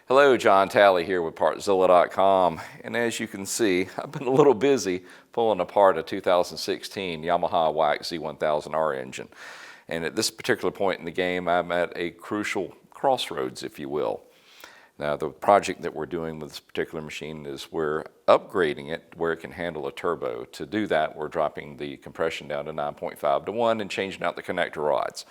Hello, John Talley here with Partzilla.com, and as you can see, I've been a little busy pulling apart a 2016 Yamaha Wax Z1000R engine. And at this particular point in the game, I'm at a crucial crossroads, if you will. Now, the project that we're doing with this particular machine is we're upgrading it where it can handle a turbo. To do that, we're dropping the compression down to 9.5 to 1 and changing out the connector rods.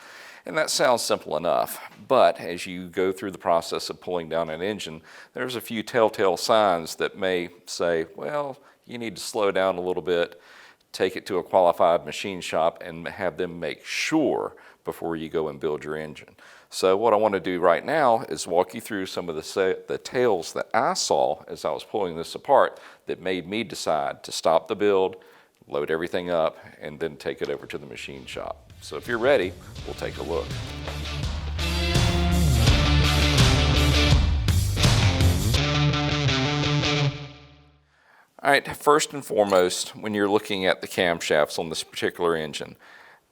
And that sounds simple enough, but as you go through the process of pulling down an engine, there's a few telltale signs that may say, well, you need to slow down a little bit, take it to a qualified machine shop and have them make sure before you go and build your engine. So what I want to do right now is walk you through some of the tales that I saw as I was pulling this apart that made me decide to stop the build, load everything up, and then take it over to the machine shop. So if you're ready, we'll take a look. All right, first and foremost, when you're looking at the camshafts on this particular engine,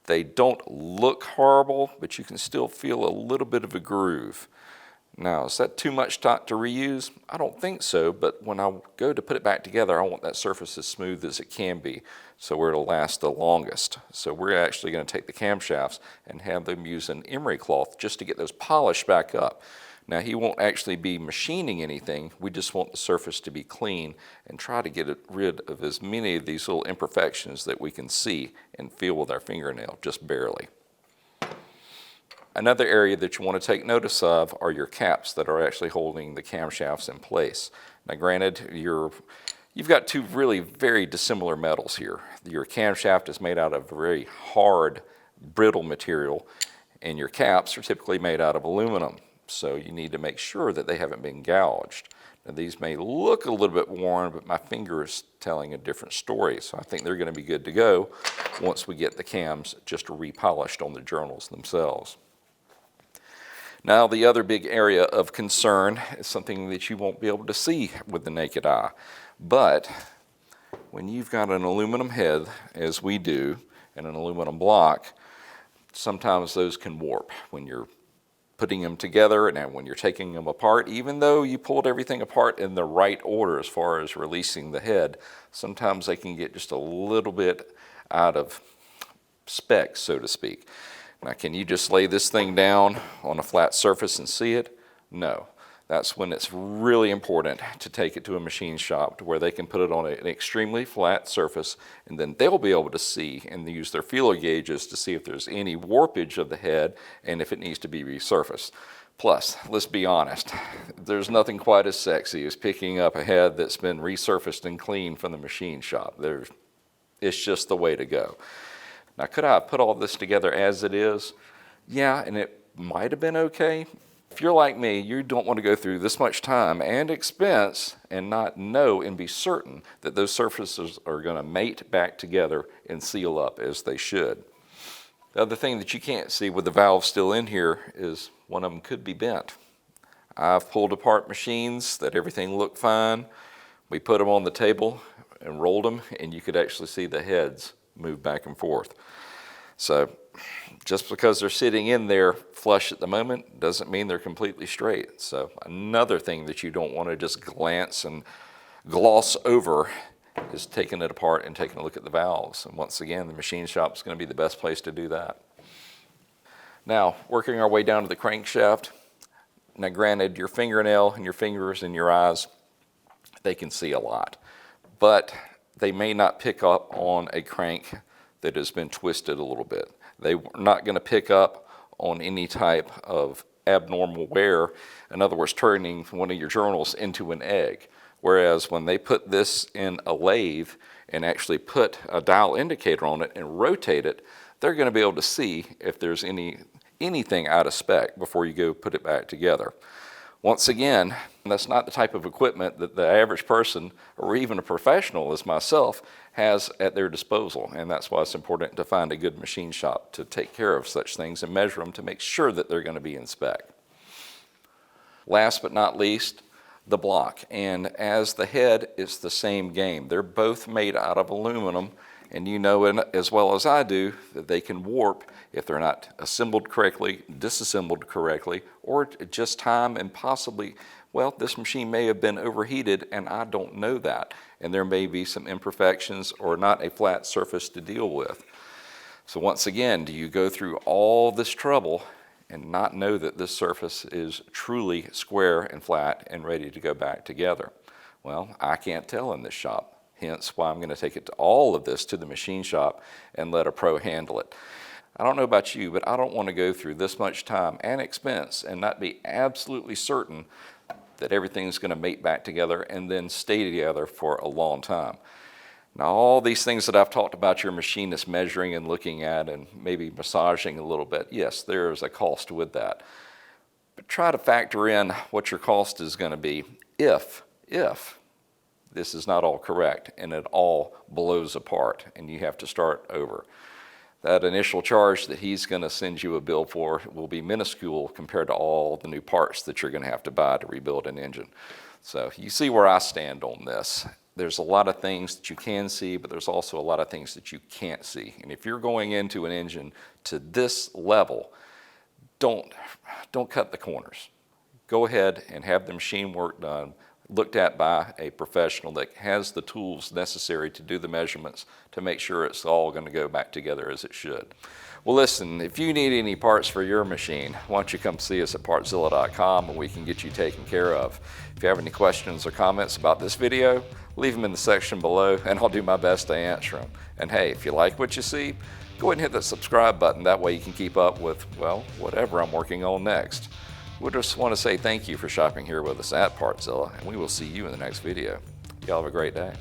they don't look horrible, but you can still feel a little bit of a groove. Now, is that too much to reuse? I don't think so, but when I go to put it back together, I want that surface as smooth as it can be, so where it'll last the longest. So we're actually going to take the camshafts and have them use an emery cloth just to get those polished back up. Now, he won't actually be machining anything. We just want the surface to be clean and try to get rid of as many of these little imperfections that we can see and feel with our fingernail, just barely. Another area that you want to take notice of are your caps that are actually holding the camshafts in place. Now, granted, you've got two really very dissimilar metals here. Your camshaft is made out of very hard, brittle material, and your caps are typically made out of aluminum. So you need to make sure that they haven't been gouged. Now, these may look a little bit worn, but my finger is telling a different story. So I think they're going to be good to go once we get the cams just repolished on the journals themselves. Now, the other big area of concern is something that you won't be able to see with the naked eye. But when you've got an aluminum head, as we do, and an aluminum block, sometimes those can warp when you're putting them together and when you're taking them apart. Even though you pulled everything apart in the right order as far as releasing the head, sometimes they can get just a little bit out of spec, so to speak. Now, can you just lay this thing down on a flat surface and see it? No. That's when it's really important to take it to a machine shop to where they can put it on an extremely flat surface, and then they'll be able to see and use their feeler gauges to see if there's any warpage of the head and if it needs to be resurfaced. Plus, let's be honest, there's nothing quite as sexy as picking up a head that's been resurfaced and cleaned from the machine shop. It's just the way to go. Now, could I have put all this together as it is? Yeah, and it might have been okay. If you're like me, you don't want to go through this much time and expense and not know and be certain that those surfaces are going to mate back together and seal up as they should. The other thing that you can't see with the valve still in here is one of them could be bent. I've pulled apart machines that everything looked fine. We put them on the table and rolled them, and you could actually see the heads move back and forth. So just because they're sitting in there flush at the moment doesn't mean they're completely straight. So another thing that you don't want to just glance and gloss over is taking it apart and taking a look at the valves. And once again, the machine shop is going to be the best place to do that. Now, working our way down to the crankshaft. Now, granted, your fingernail and your fingers and your eyes, they can see a lot, but they may not pick up on a crank that has been twisted a little bit. They're not going to pick up on any type of abnormal wear. In other words, turning one of your journals into an egg. Whereas when they put this in a lathe and actually put a dial indicator on it and rotate it, they're going to be able to see if there's anything out of spec before you go put it back together. Once again, that's not the type of equipment that the average person or even a professional as myself has at their disposal, and that's why it's important to find a good machine shop to take care of such things and measure them to make sure that they're going to be in spec. Last but not least, the block, and as the head, it's the same game. They're both made out of aluminum, And you know as well as I do that they can warp if they're not assembled correctly, disassembled correctly, or just time and possibly, well, this machine may have been overheated and I don't know that. And there may be some imperfections or not a flat surface to deal with. So once again, do you go through all this trouble and not know that this surface is truly square and flat and ready to go back together? Well, I can't tell in this shop. Hence why I'm going to take it to all of this to the machine shop and let a pro handle it. I don't know about you, but I don't want to go through this much time and expense and not be absolutely certain that everything's going to mate back together and then stay together for a long time. Now, all these things that I've talked about your machinist measuring and looking at and maybe massaging a little bit, yes, there is a cost with that. But try to factor in what your cost is going to be if this is not all correct and it all blows apart and you have to start over. That initial charge that he's going to send you a bill for will be minuscule compared to all the new parts that you're going to have to buy to rebuild an engine. So you see where I stand on this. There's a lot of things that you can see, but there's also a lot of things that you can't see. And if you're going into an engine to this level, don't cut the corners. Go ahead and have the machine work done, looked at by a professional that has the tools necessary to do the measurements to make sure it's all going to go back together as it should. Well, listen, if you need any parts for your machine, why don't you come see us at Partzilla.com and we can get you taken care of. If you have any questions or comments about this video, leave them in the section below and I'll do my best to answer them. And hey, if you like what you see, go ahead and hit that subscribe button. That way you can keep up with, well, whatever I'm working on next. We just want to say thank you for shopping here with us at Partzilla, and we will see you in the next video. Y'all have a great day.